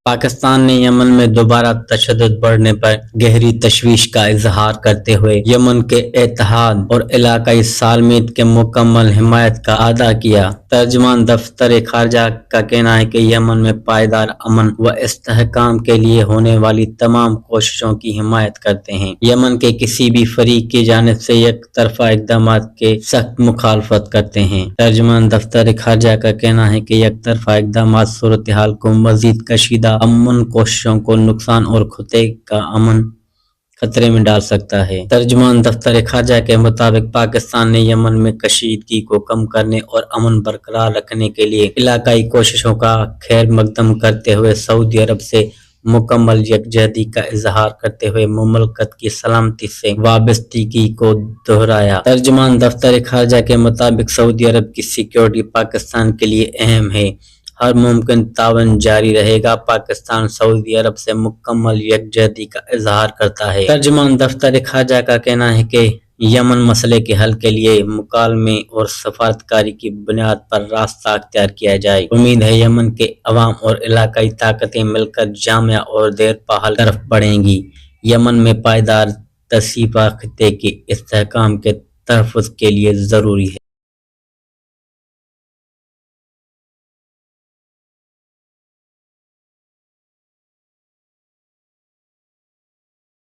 پاکستان نے یمن میں دوبارہ تشدد بڑھنے پر گہری تشویش کا اظہار کرتے ہوئے یمن کے اتحاد اور علاقائی سالمیت کے مکمل حمایت کا اعادہ کیا۔ ترجمان دفتر خارجہ کا کہنا ہے کہ یمن میں پائیدار امن و استحکام کے لیے ہونے والی تمام کوششوں کی حمایت کرتے ہیں۔ یمن کے کسی بھی فریق کی جانب سے یک طرفہ اقدامات کے سخت مخالفت کرتے ہیں۔ ترجمان دفتر خارجہ کا کہنا ہے کہ یک طرفہ اقدامات صورتحال کو مزید کشیدہ امن کوششوں کو نقصان اور خطے کا امن خطرے میں ڈال سکتا ہے۔ ترجمان دفتر خارجہ کے مطابق پاکستان نے یمن میں کشیدگی کو کم کرنے اور امن برقرار رکھنے کے لیے علاقائی کوششوں کا خیر مقدم کرتے ہوئے سعودی عرب سے مکمل یکجہتی کا اظہار کرتے ہوئے مملکت کی سلامتی سے وابستگی کو دہرایا۔ ترجمان دفتر خارجہ کے مطابق سعودی عرب کی سیکیورٹی پاکستان کے لیے اہم ہے، ہر ممکن تعاون جاری رہے گا۔ پاکستان سعودی عرب سے مکمل یکجہتی کا اظہار کرتا ہے۔ ترجمان دفتر خارجہ کا کہنا ہے کہ یمن مسئلے کے حل کے لیے مکالمے اور سفارتکاری کی بنیاد پر راستہ اختیار کیا جائے۔ امید ہے یمن کے عوام اور علاقائی طاقتیں مل کر جامع اور دیرپا حل طرف بڑھیں گی۔ یمن میں پائیدار تصفیہ خطے کے استحکام کے تحفظ کے لیے ضروری ہے۔